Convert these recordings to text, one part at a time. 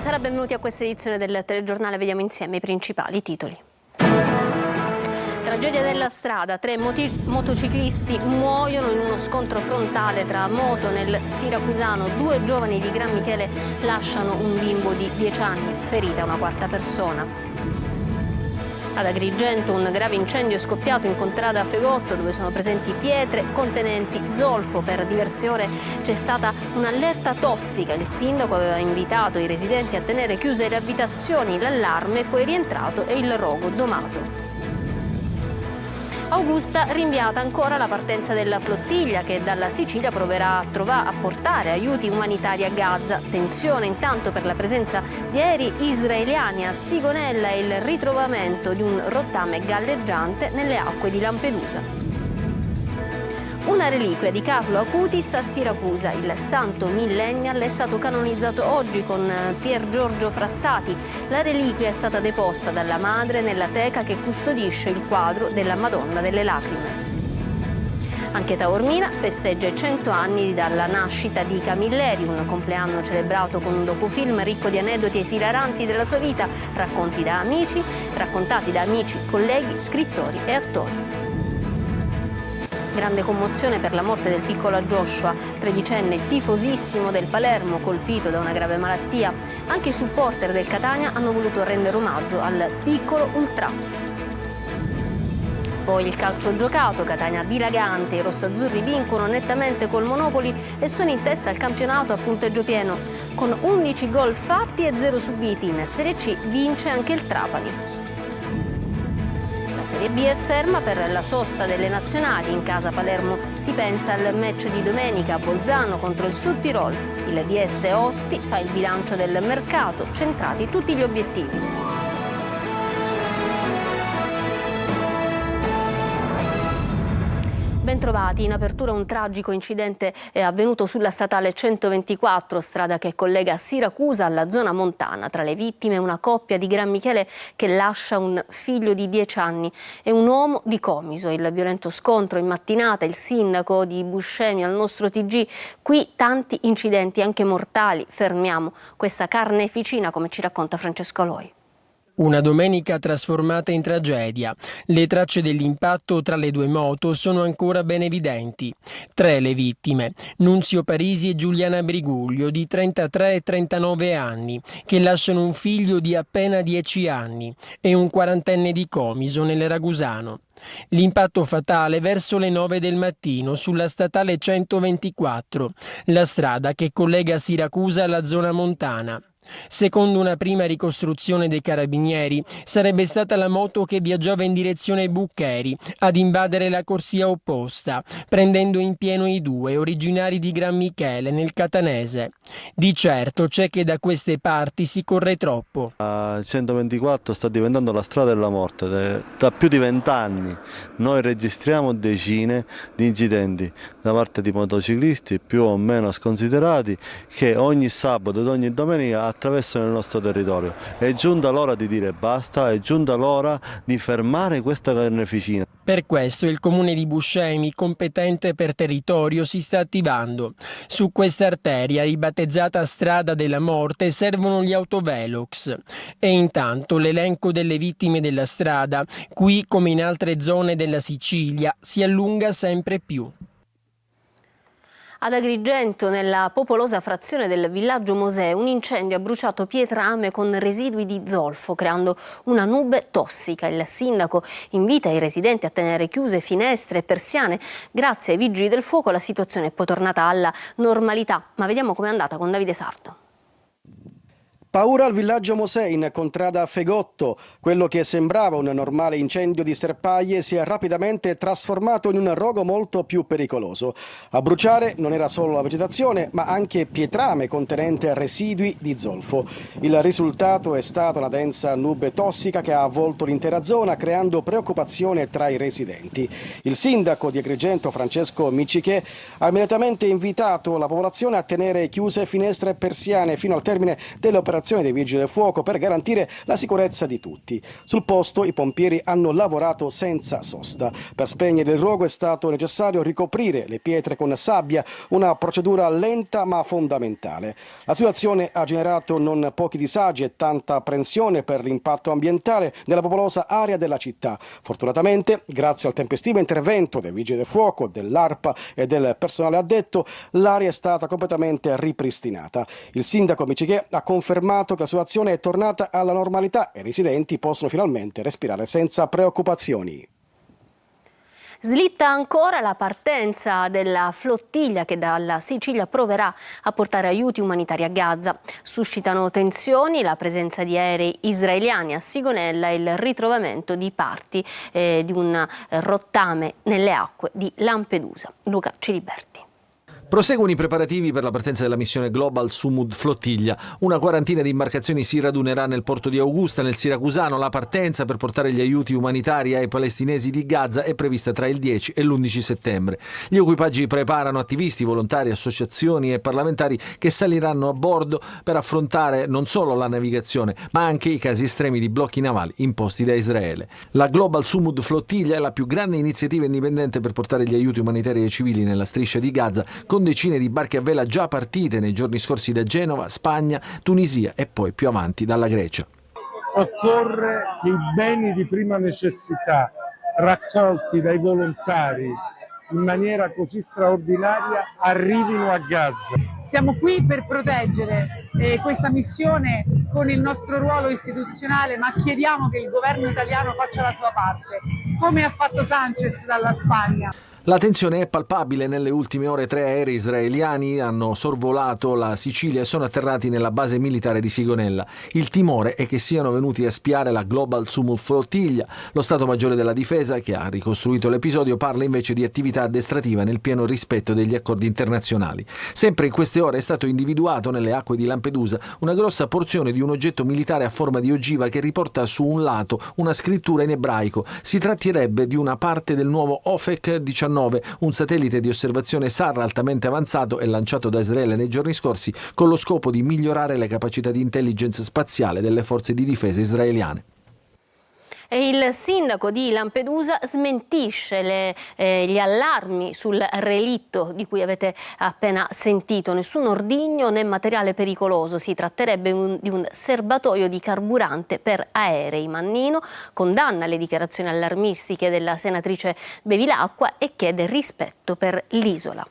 Buonasera, benvenuti a questa edizione del telegiornale. Vediamo insieme i principali titoli. Tragedia della strada, 3 motociclisti muoiono in uno scontro frontale tra moto nel Siracusano. 2 giovani di Gran Michele lasciano un bimbo di 10 anni, ferita una quarta persona. Ad Agrigento un grave incendio è scoppiato in contrada Fegotto, dove sono presenti pietre contenenti zolfo. Per diverse ore c'è stata un'allerta tossica. Il sindaco aveva invitato i residenti a tenere chiuse le abitazioni. L'allarme è poi rientrato e il rogo domato. Augusta rinviata ancora la partenza della flottiglia che dalla Sicilia proverà a portare aiuti umanitari a Gaza. Tensione intanto per la presenza di aerei israeliani a Sigonella e il ritrovamento di un rottame galleggiante nelle acque di Lampedusa. Una reliquia di Carlo Acutis a Siracusa. Il santo millennial è stato canonizzato oggi con Pier Giorgio Frassati. La reliquia è stata deposta dalla madre nella teca che custodisce il quadro della Madonna delle Lacrime. Anche Taormina festeggia i 100 anni dalla nascita di Camilleri, un compleanno celebrato con un docufilm ricco di aneddoti esilaranti della sua vita, raccontati da amici, colleghi, scrittori e attori. Grande commozione per la morte del piccolo Joshua, 13enne tifosissimo del Palermo, colpito da una grave malattia. Anche i supporter del Catania hanno voluto rendere omaggio al piccolo ultra. Poi il calcio giocato, Catania dilagante, i rossazzurri vincono nettamente col Monopoli e sono in testa al campionato a punteggio pieno. Con 11 gol fatti e 0 subiti in Serie C vince anche il Trapani. La Serie B è ferma per la sosta delle nazionali. In casa Palermo si pensa al match di domenica, Bolzano contro il Sud Tirol. Il DS Osti fa il bilancio del mercato, centrati tutti gli obiettivi. Bentrovati. In apertura un tragico incidente è avvenuto sulla statale 124, strada che collega Siracusa alla zona montana. Tra le vittime una coppia di Gran Michele che lascia un figlio di 10 anni e un uomo di Comiso. Il violento scontro in mattinata, il sindaco di Buscemi al nostro TG. Qui tanti incidenti anche mortali. Fermiamo questa carneficina, come ci racconta Francesco Aloi. Una domenica trasformata in tragedia. Le tracce dell'impatto tra le 2 moto sono ancora ben evidenti. 3 le vittime, Nunzio Parisi e Giuliana Briguglio, di 33 e 39 anni, che lasciano un figlio di appena 10 anni, e un 40enne di Comiso, nel Ragusano. L'impatto fatale verso le 9 del mattino sulla statale 124, la strada che collega Siracusa alla zona montana. Secondo una prima ricostruzione dei carabinieri, sarebbe stata la moto che viaggiava in direzione Buccheri ad invadere la corsia opposta, prendendo in pieno i 2 originari di Gran Michele nel Catanese. Di certo c'è che da queste parti si corre troppo. La 124 sta diventando la strada della morte. Da più di 20 anni noi registriamo decine di incidenti da parte di motociclisti più o meno sconsiderati che ogni sabato ed ogni domenica attraversano il nostro territorio. È giunta l'ora di dire basta, è giunta l'ora di fermare questa carneficina. Per questo il comune di Buscemi, competente per territorio, si sta attivando. Su questa arteria, ribattezzata Strada della Morte, servono gli autovelox. E intanto l'elenco delle vittime della strada, qui come in altre zone della Sicilia, si allunga sempre più. Ad Agrigento, nella popolosa frazione del villaggio Mosè, un incendio ha bruciato pietrame con residui di zolfo, creando una nube tossica. Il sindaco invita i residenti a tenere chiuse finestre e persiane. Grazie ai vigili del fuoco la situazione è poi tornata alla normalità. Ma vediamo com'è andata con Davide Sardo. Paura al villaggio Mosè in contrada Fegotto. Quello che sembrava un normale incendio di sterpaglie si è rapidamente trasformato in un rogo molto più pericoloso. A bruciare non era solo la vegetazione, ma anche pietrame contenente residui di zolfo. Il risultato è stata una densa nube tossica che ha avvolto l'intera zona, creando preoccupazione tra i residenti. Il sindaco di Agrigento, Francesco Micciche, ha immediatamente invitato la popolazione a tenere chiuse finestre e persiane fino al termine dell'operazione collaborazione dei Vigili del Fuoco per garantire la sicurezza di tutti. Sul posto i pompieri hanno lavorato senza sosta. Per spegnere il rogo è stato necessario ricoprire le pietre con sabbia, una procedura lenta ma fondamentale. La situazione ha generato non pochi disagi e tanta apprensione per l'impatto ambientale nella popolosa area della città. Fortunatamente, grazie al tempestivo intervento dei Vigili del Fuoco, dell'ARPA e del personale addetto, l'area è stata completamente ripristinata. Il sindaco Micichè ha confermato che la situazione è tornata alla normalità e i residenti possono finalmente respirare senza preoccupazioni. Slitta ancora la partenza della flottiglia che dalla Sicilia proverà a portare aiuti umanitari a Gaza. Suscitano tensioni la presenza di aerei israeliani a Sigonella e il ritrovamento di parti di un rottame nelle acque di Lampedusa. Luca Ciliberti. Proseguono i preparativi per la partenza della missione Global Sumud Flottiglia. Una quarantina di imbarcazioni si radunerà nel porto di Augusta, nel Siracusano. La partenza per portare gli aiuti umanitari ai palestinesi di Gaza è prevista tra il 10 e l'11 settembre. Gli equipaggi preparano attivisti, volontari, associazioni e parlamentari che saliranno a bordo per affrontare non solo la navigazione, ma anche i casi estremi di blocchi navali imposti da Israele. La Global Sumud Flottiglia è la più grande iniziativa indipendente per portare gli aiuti umanitari ai civili nella striscia di Gaza, con decine di barche a vela già partite nei giorni scorsi da Genova, Spagna, Tunisia e poi più avanti dalla Grecia. Occorre che i beni di prima necessità raccolti dai volontari in maniera così straordinaria arrivino a Gaza. Siamo qui per proteggere questa missione con il nostro ruolo istituzionale, ma chiediamo che il governo italiano faccia la sua parte, come ha fatto Sanchez dalla Spagna. La tensione è palpabile. Nelle ultime ore 3 aerei israeliani hanno sorvolato la Sicilia e sono atterrati nella base militare di Sigonella. Il timore è che siano venuti a spiare la Global Sumud Flottiglia. Lo Stato Maggiore della Difesa, che ha ricostruito l'episodio, parla invece di attività addestrativa nel pieno rispetto degli accordi internazionali. Sempre in queste ore è stato individuato nelle acque di Lampedusa una grossa porzione di un oggetto militare a forma di ogiva che riporta su un lato una scrittura in ebraico. Si tratterebbe di una parte del nuovo Ofek 19, un satellite di osservazione SAR altamente avanzato e lanciato da Israele nei giorni scorsi con lo scopo di migliorare le capacità di intelligence spaziale delle forze di difesa israeliane. E il sindaco di Lampedusa smentisce gli allarmi sul relitto di cui avete appena sentito. Nessun ordigno né materiale pericoloso. Si tratterebbe di un serbatoio di carburante per aerei. Mannino condanna le dichiarazioni allarmistiche della senatrice Bevilacqua e chiede rispetto per l'isola.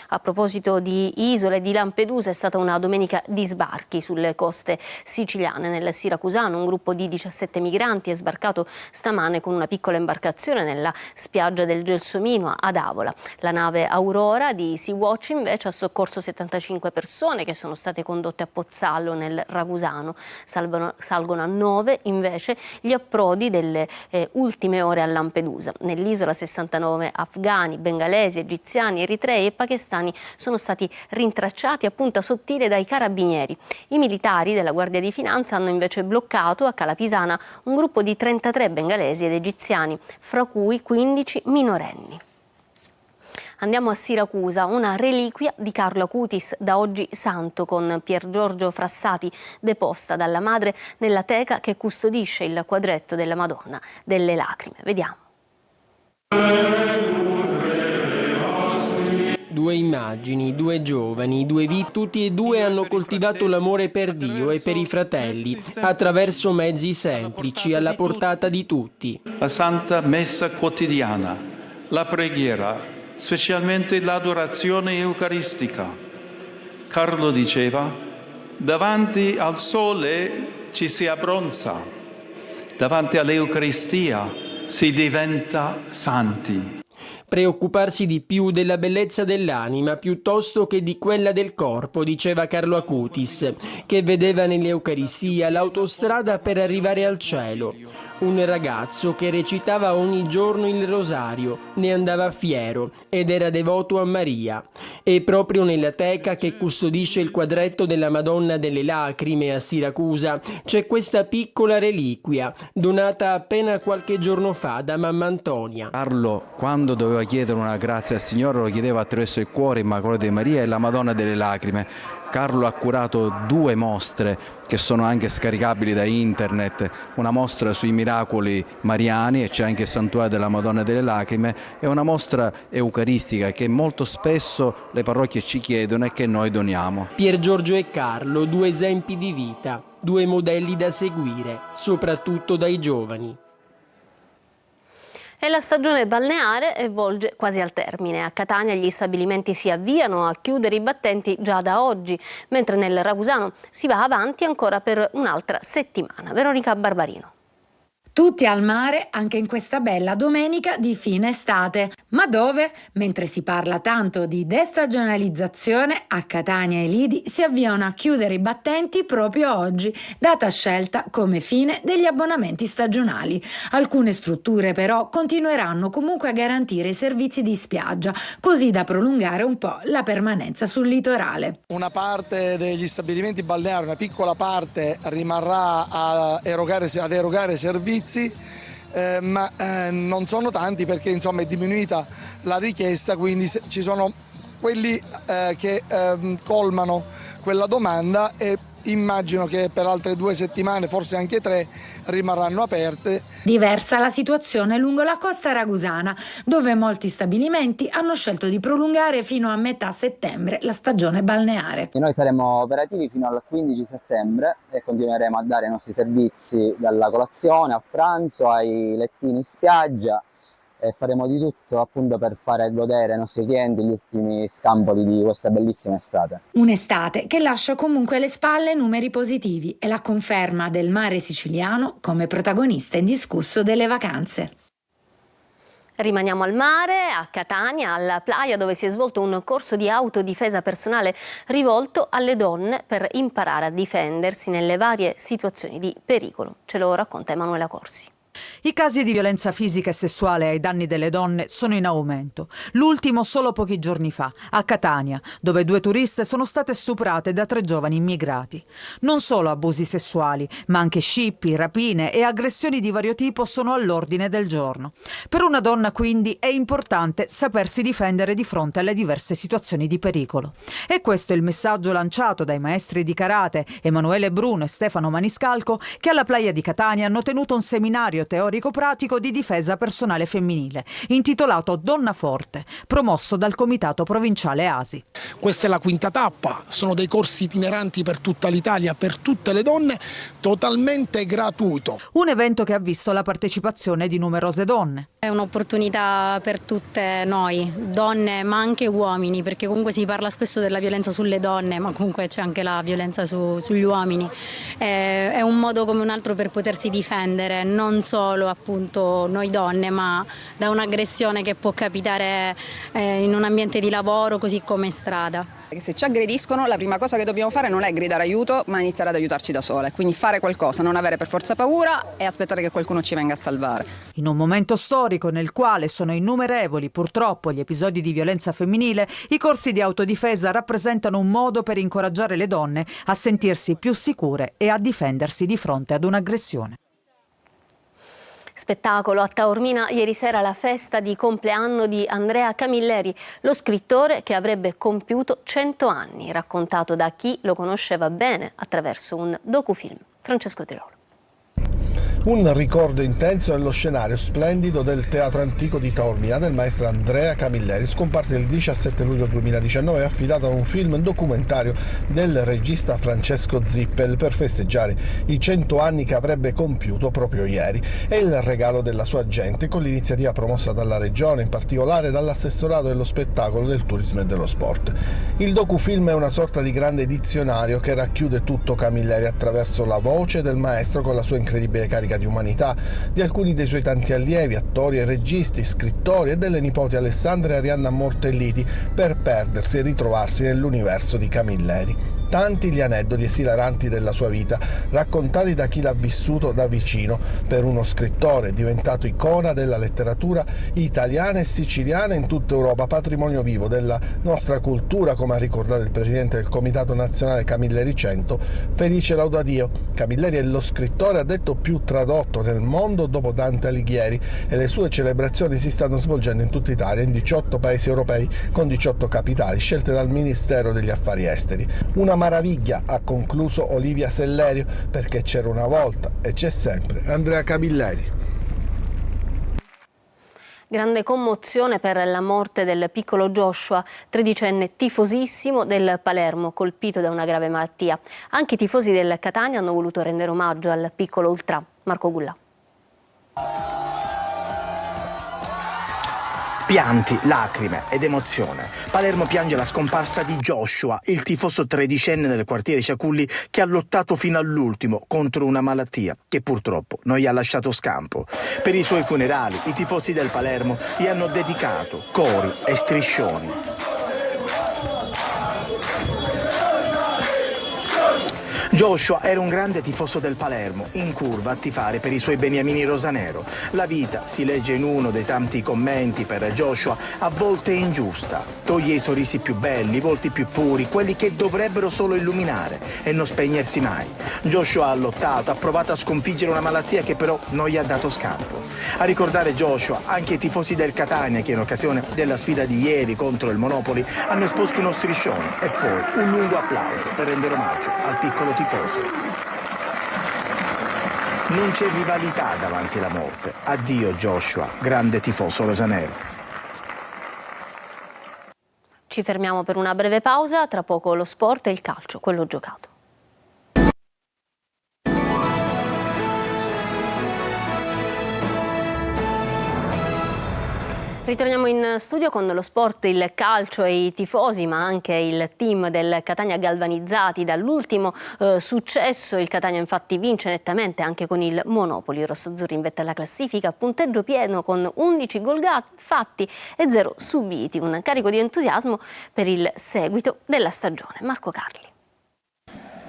A proposito di isole, di Lampedusa è stata una domenica di sbarchi sulle coste siciliane. Nel Siracusano un gruppo di 17 migranti è sbarcato stamane con una piccola imbarcazione nella spiaggia del Gelsomino ad Avola. La nave Aurora di Sea-Watch invece ha soccorso 75 persone che sono state condotte a Pozzallo nel Ragusano. Salgono a 9 invece gli approdi delle ultime ore a Lampedusa. Nell'isola 69 afghani, bengalesi, egiziani, eritrei e pakistani sono stati rintracciati a punta sottile dai carabinieri. I militari della Guardia di Finanza hanno invece bloccato a Calapisana un gruppo di 33 bengalesi ed egiziani, fra cui 15 minorenni. Andiamo a Siracusa, una reliquia di Carlo Acutis, da oggi santo, con Pier Giorgio Frassati, deposta dalla madre nella teca che custodisce il quadretto della Madonna delle Lacrime. Vediamo. Due immagini, due giovani, due vite, tutti e due hanno coltivato l'amore per Dio e per i fratelli, attraverso mezzi semplici, alla portata di tutti. La Santa Messa quotidiana, la preghiera, specialmente l'adorazione eucaristica. Carlo diceva: davanti al sole ci si abbronza, davanti all'Eucaristia si diventa santi. Preoccuparsi di più della bellezza dell'anima piuttosto che di quella del corpo, diceva Carlo Acutis, che vedeva nell'Eucaristia l'autostrada per arrivare al cielo. Un ragazzo che recitava ogni giorno il rosario, ne andava fiero ed era devoto a Maria. E proprio nella teca che custodisce il quadretto della Madonna delle Lacrime a Siracusa c'è questa piccola reliquia, donata appena qualche giorno fa da mamma Antonia. Carlo, quando doveva chiedere una grazia al Signore, lo chiedeva attraverso il cuore immacolato di Maria e la Madonna delle Lacrime. Carlo ha curato 2 mostre che sono anche scaricabili da internet, una mostra sui miracoli mariani, e c'è anche il Santuario della Madonna delle Lacrime, e una mostra eucaristica che molto spesso le parrocchie ci chiedono e che noi doniamo. Pier Giorgio e Carlo, 2 esempi di vita, 2 modelli da seguire, soprattutto dai giovani. E la stagione balneare volge quasi al termine. A Catania gli stabilimenti si avviano a chiudere i battenti già da oggi, mentre nel Ragusano si va avanti ancora per un'altra settimana. Veronica Barbarino. Tutti al mare anche in questa bella domenica di fine estate. Ma dove? Mentre si parla tanto di destagionalizzazione, a Catania e Lidi si avviano a chiudere i battenti proprio oggi, data scelta come fine degli abbonamenti stagionali. Alcune strutture però continueranno comunque a garantire i servizi di spiaggia, così da prolungare un po' la permanenza sul litorale. Una parte degli stabilimenti balneari, una piccola parte, rimarrà ad erogare servizi, ma non sono tanti, perché insomma è diminuita la richiesta, quindi ci sono quelli che colmano quella domanda, e immagino che per altre 2 settimane, forse anche 3, rimarranno aperte. Diversa la situazione lungo la costa ragusana, dove molti stabilimenti hanno scelto di prolungare fino a metà settembre la stagione balneare. Noi saremo operativi fino al 15 settembre e continueremo a dare i nostri servizi dalla colazione al pranzo ai lettini in spiaggia, e faremo di tutto appunto per fare godere ai nostri clienti gli ultimi scampoli di questa bellissima estate. Un'estate che lascia comunque alle spalle numeri positivi e la conferma del mare siciliano come protagonista indiscusso delle vacanze. Rimaniamo al mare, a Catania, alla Playa, dove si è svolto un corso di autodifesa personale rivolto alle donne per imparare a difendersi nelle varie situazioni di pericolo. Ce lo racconta Emanuela Corsi. I casi di violenza fisica e sessuale ai danni delle donne sono in aumento. L'ultimo solo pochi giorni fa, a Catania, dove 2 turiste sono state stuprate da 3 giovani immigrati. Non solo abusi sessuali, ma anche scippi, rapine e aggressioni di vario tipo sono all'ordine del giorno. Per una donna, quindi, è importante sapersi difendere di fronte alle diverse situazioni di pericolo. E questo è il messaggio lanciato dai maestri di karate Emanuele Bruno e Stefano Maniscalco, che alla Playa di Catania hanno tenuto un seminario teorico-pratico di difesa personale femminile, intitolato Donna Forte, promosso dal Comitato Provinciale ASI. Questa è la 5ª tappa, sono dei corsi itineranti per tutta l'Italia, per tutte le donne, totalmente gratuito. Un evento che ha visto la partecipazione di numerose donne. È un'opportunità per tutte noi, donne ma anche uomini, perché comunque si parla spesso della violenza sulle donne, ma comunque c'è anche la violenza sugli uomini. È un modo come un altro per potersi difendere, non solo appunto noi donne, ma da un'aggressione che può capitare in un ambiente di lavoro così come in strada. Se ci aggrediscono, la prima cosa che dobbiamo fare non è gridare aiuto, ma iniziare ad aiutarci da sole. Quindi fare qualcosa, non avere per forza paura e aspettare che qualcuno ci venga a salvare. In un momento storico nel quale sono innumerevoli purtroppo gli episodi di violenza femminile, i corsi di autodifesa rappresentano un modo per incoraggiare le donne a sentirsi più sicure e a difendersi di fronte ad un'aggressione. Spettacolo a Taormina ieri sera, la festa di compleanno di Andrea Camilleri, lo scrittore che avrebbe compiuto 100 anni, raccontato da chi lo conosceva bene attraverso un docufilm. Francesco Tirolo. Un ricordo intenso nello scenario splendido del Teatro Antico di Taormina del maestro Andrea Camilleri, scomparso il 17 luglio 2019 e affidato a un film documentario del regista Francesco Zippel per festeggiare i 100 anni che avrebbe compiuto proprio ieri. È il regalo della sua gente, con l'iniziativa promossa dalla Regione, in particolare dall'assessorato dello spettacolo, del turismo e dello sport. Il docufilm è una sorta di grande dizionario che racchiude tutto Camilleri attraverso la voce del maestro, con la sua incredibile carica di umanità, di alcuni dei suoi tanti allievi, attori e registi, scrittori, e delle nipoti Alessandra e Arianna Mortelliti, per perdersi e ritrovarsi nell'universo di Camilleri. Tanti gli aneddoti esilaranti della sua vita, raccontati da chi l'ha vissuto da vicino. Per uno scrittore diventato icona della letteratura italiana e siciliana in tutta Europa, patrimonio vivo della nostra cultura, come ha ricordato il presidente del Comitato Nazionale Camilleri 100, Felice Laudadio. Camilleri è lo scrittore, ha detto, più tradotto nel mondo dopo Dante Alighieri, e le sue celebrazioni si stanno svolgendo in tutta Italia, in 18 paesi europei con 18 capitali scelte dal Ministero degli Affari Esteri. Una maraviglia, ha concluso Olivia Sellerio, perché c'era una volta e c'è sempre Andrea Camilleri. Grande commozione per la morte del piccolo Joshua, 13enne tifosissimo del Palermo, colpito da una grave malattia. Anche i tifosi del Catania hanno voluto rendere omaggio al piccolo ultra. Marco Gulla. Pianti, lacrime ed emozione. Palermo piange la scomparsa di Joshua, il tifoso 13enne del quartiere Ciaculli che ha lottato fino all'ultimo contro una malattia che purtroppo non gli ha lasciato scampo. Per i suoi funerali i tifosi del Palermo gli hanno dedicato cori e striscioni. Joshua era un grande tifoso del Palermo, in curva a tifare per i suoi beniamini rosanero. La vita, si legge in uno dei tanti commenti per Joshua, a volte è ingiusta. Toglie i sorrisi più belli, i volti più puri, quelli che dovrebbero solo illuminare e non spegnersi mai. Joshua ha lottato, ha provato a sconfiggere una malattia che però non gli ha dato scampo. A ricordare Joshua anche i tifosi del Catania che in occasione della sfida di ieri contro il Monopoli hanno esposto uno striscione e poi un lungo applauso per rendere omaggio al piccolo tifoso. Non c'è rivalità davanti alla morte. Addio Joshua, grande tifoso rosanero. Ci fermiamo per una breve pausa, tra poco lo sport e il calcio, quello giocato. Ritorniamo in studio con lo sport, il calcio e i tifosi, ma anche il team del Catania galvanizzati dall'ultimo successo. Il Catania infatti vince nettamente anche con il Monopoli. I rossoazzurri in vetta alla classifica, punteggio pieno con 11 gol fatti e 0 subiti. Un carico di entusiasmo per il seguito della stagione. Marco Carli.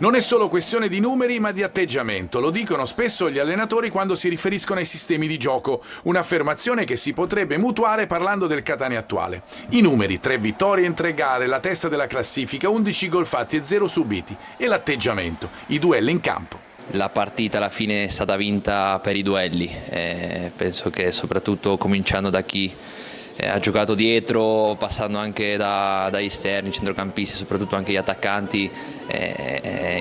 Non è solo questione di numeri ma di atteggiamento, lo dicono spesso gli allenatori quando si riferiscono ai sistemi di gioco, un'affermazione che si potrebbe mutuare parlando del Catania attuale. I numeri, 3 vittorie in 3 gare, la testa della classifica, 11 gol fatti e 0 subiti, e l'atteggiamento, i duelli in campo. La partita alla fine è stata vinta per i duelli, penso che soprattutto cominciando da chi ha giocato dietro, passando anche dagli esterni, centrocampisti, soprattutto anche gli attaccanti,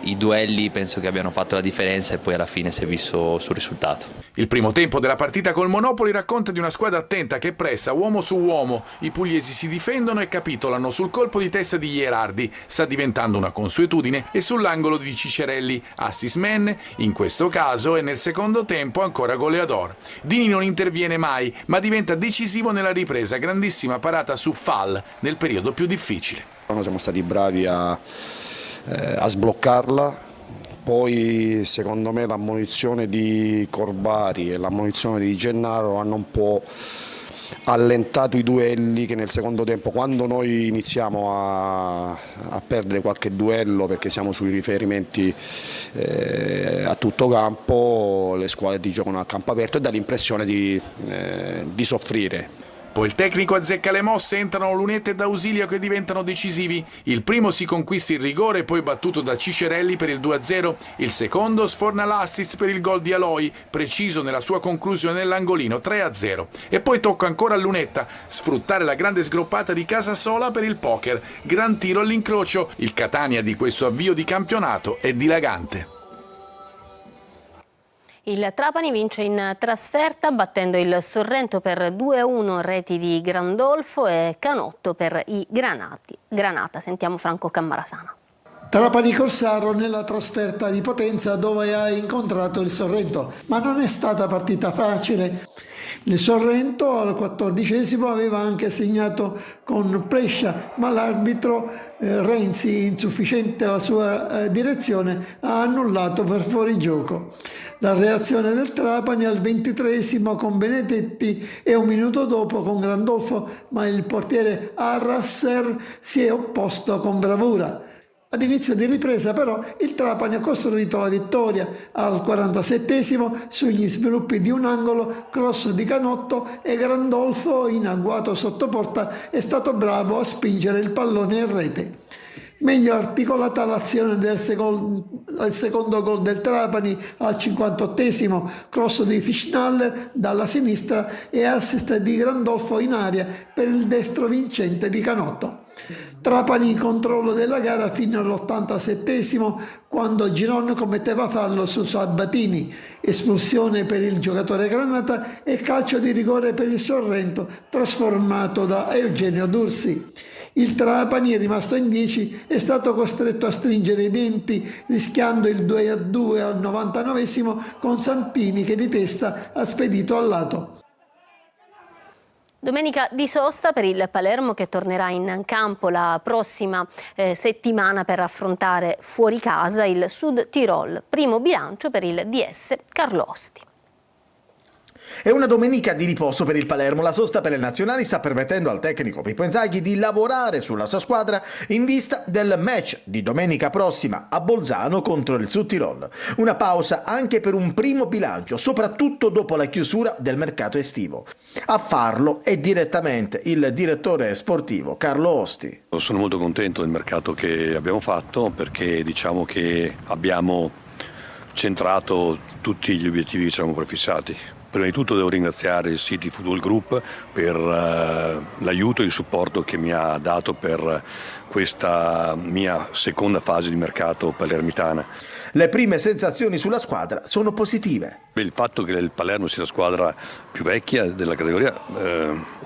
i duelli penso che abbiano fatto la differenza e poi alla fine si è visto sul risultato. Il primo tempo della partita col Monopoli racconta di una squadra attenta che pressa uomo su uomo, i pugliesi si difendono e capitolano sul colpo di testa di Gherardi, sta diventando una consuetudine, e sull'angolo di Ciccerelli, assist man, in questo caso, e nel secondo tempo ancora goleador. Dini non interviene mai, ma diventa decisivo nella ripresa, grandissima parata su Fall nel periodo più difficile. Noi siamo stati bravi a sbloccarla, poi secondo me l'ammonizione di Corbari e l'ammonizione di Gennaro hanno un po' allentato i duelli che nel secondo tempo, quando noi iniziamo a perdere qualche duello perché siamo sui riferimenti a tutto campo, le squadre ti giocano a campo aperto e dà l'impressione di soffrire. Poi il tecnico azzecca le mosse, entrano Lunetta e D'Ausilio che diventano decisivi. Il primo si conquista il rigore, poi battuto da Ciccerelli per il 2-0. Il secondo sforna l'assist per il gol di Aloi, preciso nella sua conclusione nell'angolino, 3-0. E poi tocca ancora a Lunetta sfruttare la grande sgroppata di Casasola per il poker. Gran tiro all'incrocio. Il Catania di questo avvio di campionato è dilagante. Il Trapani vince in trasferta battendo il Sorrento per 2-1, reti di Grandolfo e Canotto per i Granata. Sentiamo Franco Cammarasana. Trapani Corsaro nella trasferta di Potenza dove ha incontrato il Sorrento, ma non è stata partita facile. Il Sorrento al 14° aveva anche segnato con Brescia, ma l'arbitro Renzi, insufficiente alla sua direzione, ha annullato per fuorigioco. La reazione del Trapani al 23° con Benedetti e un minuto dopo con Grandolfo, ma il portiere Arrasser si è opposto con bravura. Ad inizio di ripresa però il Trapani ha costruito la vittoria al 47° sugli sviluppi di un angolo, cross di Canotto, e Grandolfo, in agguato sotto porta, è stato bravo a spingere il pallone in rete. Meglio articolata l'azione del secondo gol del Trapani al 58°, cross di Fischnaller dalla sinistra e assist di Grandolfo in aria per il destro vincente di Canotto. Trapani in controllo della gara fino all'87esimo, quando Giron commetteva fallo su Sabatini, espulsione per il giocatore granata e calcio di rigore per il Sorrento trasformato da Eugenio Dursi. Il Trapani, rimasto in 10, è stato costretto a stringere i denti rischiando il 2-2 al 99esimo con Santini che di testa ha spedito al lato. Domenica di sosta per il Palermo che tornerà in campo la prossima settimana per affrontare fuori casa il Sud Tirol. Primo bilancio per il DS Carlo Osti. È una domenica di riposo per il Palermo. La sosta per le nazionali sta permettendo al tecnico Pippo Inzaghi di lavorare sulla sua squadra in vista del match di domenica prossima a Bolzano contro il Sud Tirol. Una pausa anche per un primo bilancio, soprattutto dopo la chiusura del mercato estivo. A farlo è direttamente il direttore sportivo Carlo Osti. Sono molto contento del mercato che abbiamo fatto perché diciamo che abbiamo centrato tutti gli obiettivi che ci eravamo prefissati. Prima di tutto devo ringraziare il City Football Group per l'aiuto e il supporto che mi ha dato per questa mia seconda fase di mercato palermitana. Le prime sensazioni sulla squadra sono positive. Il fatto che il Palermo sia la squadra più vecchia della categoria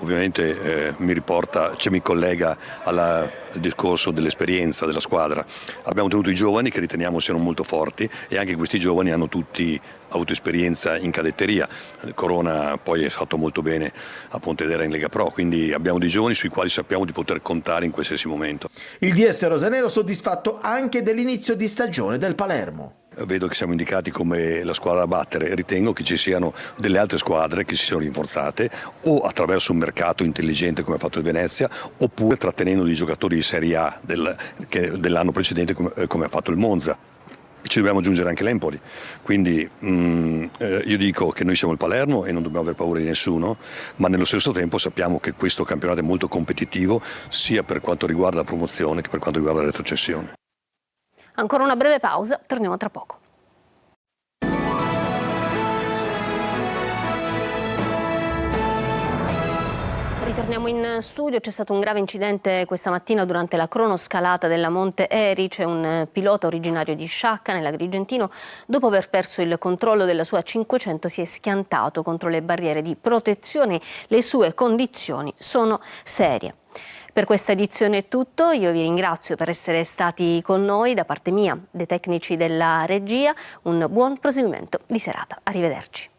ovviamente mi collega al discorso dell'esperienza della squadra. Abbiamo tenuto i giovani che riteniamo siano molto forti e anche questi giovani hanno tutti avuto esperienza in cadetteria. Corona poi è stato molto bene a Pontedera in Lega Pro, quindi abbiamo dei giovani sui quali sappiamo di poter contare in qualsiasi momento. Il DS rosanero soddisfatto anche dell'inizio di stagione del Palermo. Vedo che siamo indicati come la squadra da battere, ritengo che ci siano delle altre squadre che si siano rinforzate o attraverso un mercato intelligente come ha fatto il Venezia oppure trattenendo dei giocatori di Serie A dell'anno precedente come ha fatto il Monza. Ci dobbiamo aggiungere anche l'Empoli, quindi io dico che noi siamo il Palermo e non dobbiamo aver paura di nessuno, ma nello stesso tempo sappiamo che questo campionato è molto competitivo sia per quanto riguarda la promozione che per quanto riguarda la retrocessione. Ancora una breve pausa, torniamo tra poco. Ritorniamo in studio, c'è stato un grave incidente questa mattina durante la cronoscalata della Monte Eri. C'è un pilota originario di Sciacca nell'Agrigentino, dopo aver perso il controllo della sua 500 si è schiantato contro le barriere di protezione, le sue condizioni sono serie. Per questa edizione è tutto, io vi ringrazio per essere stati con noi, da parte mia, dei tecnici della regia, un buon proseguimento di serata, arrivederci.